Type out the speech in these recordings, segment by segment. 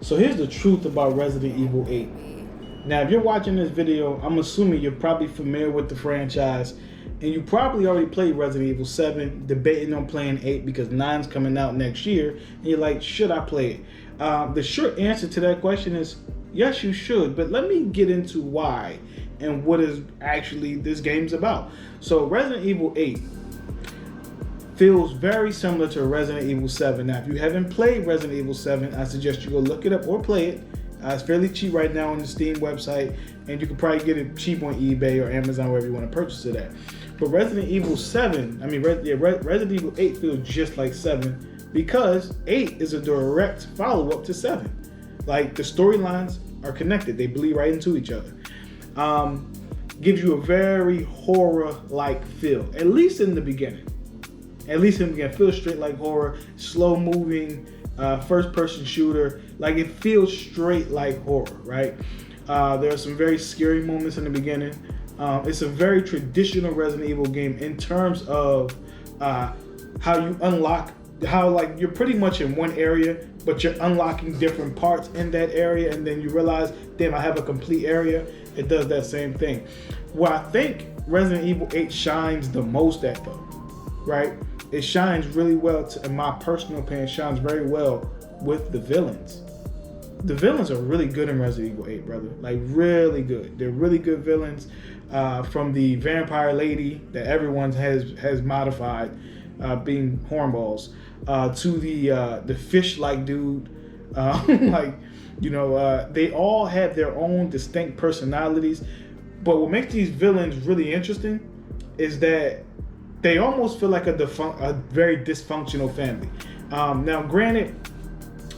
So here's the truth about Resident Evil 8. Now, if you're watching this video, I'm assuming you're probably familiar with the franchise, and you probably already played Resident Evil 7, debating on playing 8 because 9's coming out next year, and you're like, should I play it? The short answer to that question is, yes, you should, but let me get into why and what is actually this game's about. So Resident Evil 8 feels very similar to Resident Evil 7. Now, if you haven't played Resident Evil 7, I suggest you go look it up or play it. It's fairly cheap right now on the Steam website, and you can probably get it cheap on eBay or Amazon, wherever you want to purchase it at. But Resident Evil 7, Resident Evil 8 feels just like 7 because 8 is a direct follow-up to 7. Like, the storylines are connected. They bleed right into each other. Gives you a very horror-like feel, at least in the beginning. Feels straight like horror, slow moving, first person shooter. Like, it feels straight like horror, right? There are some very scary moments in the beginning. It's a very traditional Resident Evil game in terms of how you unlock, like you're pretty much in one area, but you're unlocking different parts in that area, and then you realize, damn, I have a complete area. It does that same thing. Where I think Resident Evil 8 shines the most at, though, right? It shines really well, in my personal opinion, shines very well with the villains. The villains are really good in Resident Evil 8, brother. Like, really good. They're really good villains. From the vampire lady that everyone has modified, being hornballs, to the fish-like dude. They all have their own distinct personalities. But what makes these villains really interesting is that they almost feel like a very dysfunctional family. Now, granted,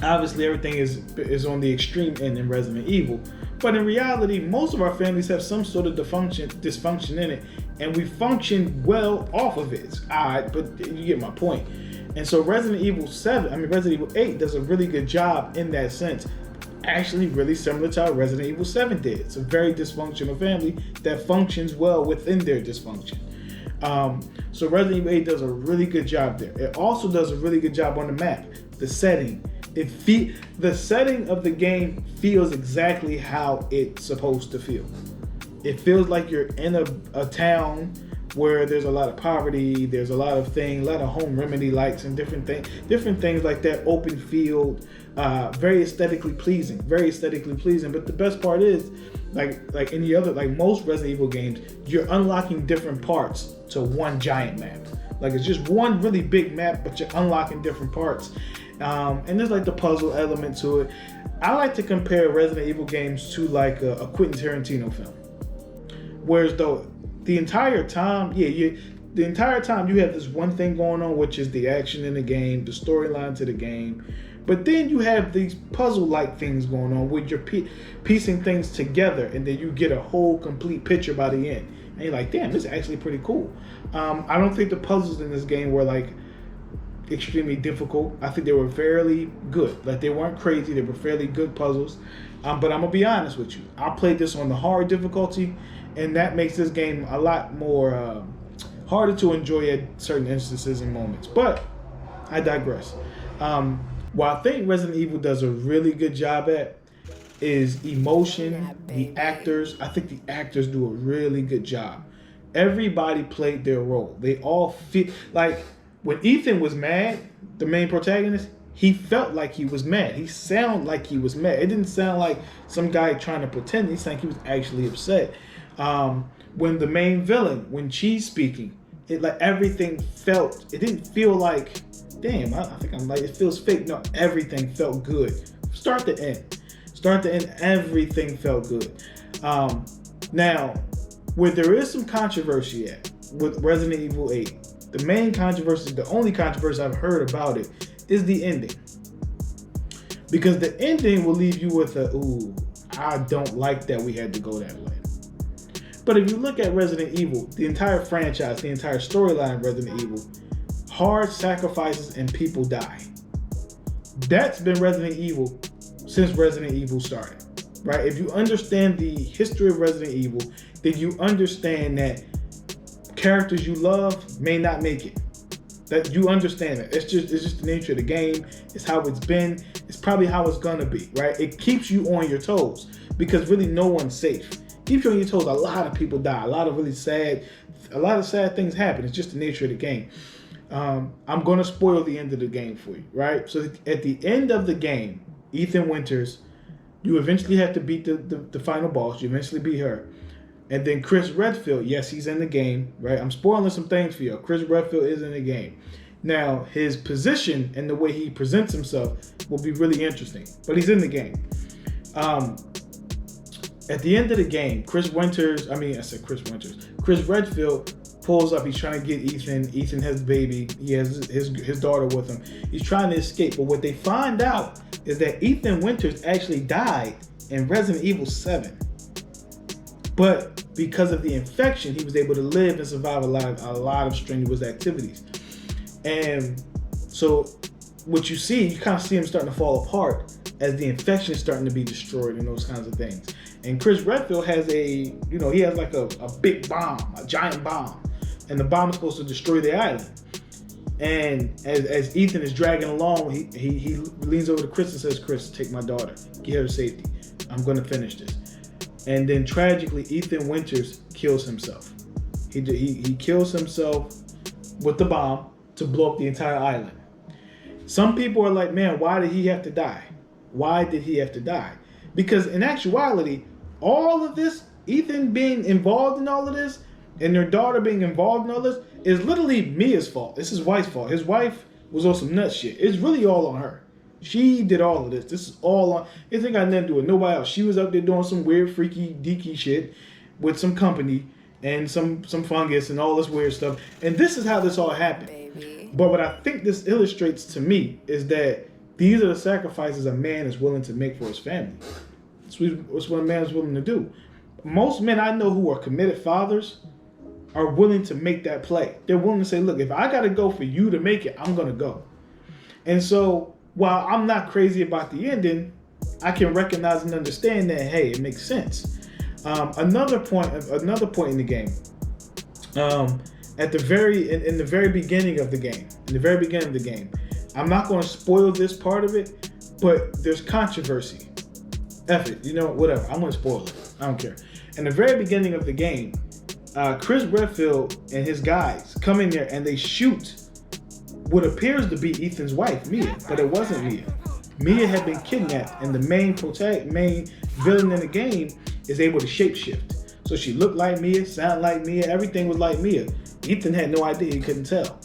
obviously everything is on the extreme end in Resident Evil, but in reality, most of our families have some sort of dysfunction in it, and we function well off of it. It's odd, but you get my point. And so Resident Evil 8 does a really good job in that sense. Actually, really similar to how Resident Evil 7 did. It's a very dysfunctional family that functions well within their dysfunction. So Resident Evil 8 does a really good job there. It also does a really good job on the map, the setting. The setting of the game feels exactly how it's supposed to feel. It feels like you're in a town where there's a lot of poverty, there's a lot of home remedy lights and different things like that. Open field, very aesthetically pleasing. But the best part is, like any other, like most Resident Evil games, you're unlocking different parts to one giant map. Like, it's just one really big map, but you're unlocking different parts. And there's like the puzzle element to it. I like to compare Resident Evil games to like a Quentin Tarantino film. Whereas though the entire time you have this one thing going on, which is the action in the game, the storyline to the game. But then you have these puzzle-like things going on where you're piecing things together, and then you get a whole complete picture by the end. And you're like, damn, this is actually pretty cool. I don't think the puzzles in this game were like extremely difficult. I think they were fairly good. Like, they weren't crazy. They were fairly good puzzles. But I'm gonna be honest with you. I played this on the hard difficulty, and that makes this game a lot more harder to enjoy at certain instances and moments. But I digress. What I think Resident Evil does a really good job at is emotion, the actors. I think the actors do a really good job. Everybody played their role. They all feel like, when Ethan was mad, the main protagonist, he felt like he was mad. He sounded like he was mad. It didn't sound like some guy trying to pretend. He sounded like he was actually upset. When the main villain, when she's speaking, it didn't feel like, damn, I think I'm like, it feels fake. No, everything felt good. Start to end, everything felt good. Now, where there is some controversy at with Resident Evil 8, the main controversy, the only controversy I've heard about it, is the ending. Because the ending will leave you with I don't like that we had to go that way. But if you look at Resident Evil, the entire franchise, the entire storyline of Resident Evil, hard sacrifices and people die. That's been Resident Evil since Resident Evil started, right? If you understand the history of Resident Evil, then you understand that characters you love may not make it. That you understand it. It's just the nature of the game. It's how it's been. It's probably how it's gonna be, right? It keeps you on your toes because really no one's safe. Keeps you on your toes. A lot of people die. A lot of sad things happen. It's just the nature of the game. I'm gonna spoil the end of the game for you, right? So at the end of the game, Ethan Winters, you eventually have to beat the final boss. You eventually beat her. And then Chris Redfield, yes, he's in the game, right? I'm spoiling some things for you. Chris Redfield is in the game. Now, his position and the way he presents himself will be really interesting. But he's in the game. At the end of the game, Chris Redfield pulls up. He's trying to get Ethan. Ethan has a baby. He has his daughter with him. He's trying to escape. But what they find out is that Ethan Winters actually died in Resident Evil 7. But because of the infection, he was able to live and survive a lot of strenuous activities. And so what you kind of see him starting to fall apart as the infection is starting to be destroyed and those kinds of things. And Chris Redfield has he has like a big bomb, a giant bomb. And the bomb is supposed to destroy the island. And as Ethan is dragging along, he leans over to Chris and says, "Chris, take my daughter. Get her to safety. I'm going to finish this." And then tragically, Ethan Winters kills himself. He kills himself with the bomb to blow up the entire island. Some people are like, man, why did he have to die? Why did he have to die? Because in actuality, all of this, Ethan being involved in all of this, and their daughter being involved in all this, is literally Mia's fault. It's his wife's fault. His wife was on some nut shit. It's really all on her. She did all of this. This is all on. It ain't got nothing to do with nobody else. She was up there doing some weird, freaky, deaky shit with some company and some fungus and all this weird stuff. And this is how this all happened. Baby. But what I think this illustrates to me is that these are the sacrifices a man is willing to make for his family. It's what a man is willing to do. Most men I know who are committed fathers are willing to make that play. They're willing to say, look, if I got to go for you to make it, I'm going to go. And so while I'm not crazy about the ending, I can recognize and understand that, hey, it makes sense. Another point in the game, in the very beginning of the game, I'm not going to spoil this part of it, but there's controversy. F it, whatever. I'm going to spoil it. I don't care. In the very beginning of the game, Chris Redfield and his guys come in there and they shoot what appears to be Ethan's wife, Mia, but it wasn't Mia. Mia had been kidnapped, and the main villain in the game is able to shapeshift. So she looked like Mia, sounded like Mia, everything was like Mia. Ethan had no idea, he couldn't tell.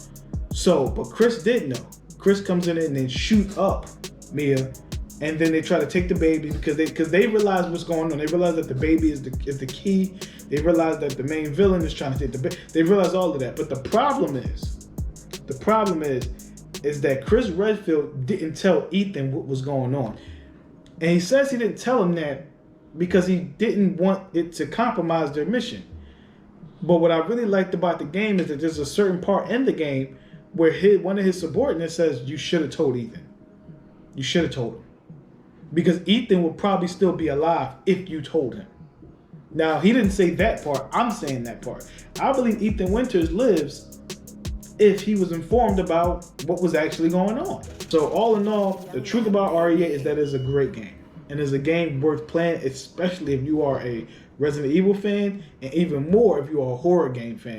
But Chris did know. Chris comes in and then shoot up Mia, and then they try to take the baby because they realize what's going on. They realize that the baby is the key. They realize that the main villain is trying to take the baby. They realize all of that. But the problem is that Chris Redfield didn't tell Ethan what was going on. And he says he didn't tell him that because he didn't want it to compromise their mission. But what I really liked about the game is that there's a certain part in the game where one of his subordinates says, you should have told Ethan. You should have told him. Because Ethan will probably still be alive if you told him. Now, he didn't say that part. I'm saying that part. I believe Ethan Winters lives if he was informed about what was actually going on. So all in all, the truth about RE8 is that it's a great game. And it's a game worth playing, especially if you are a Resident Evil fan, and even more if you are a horror game fan.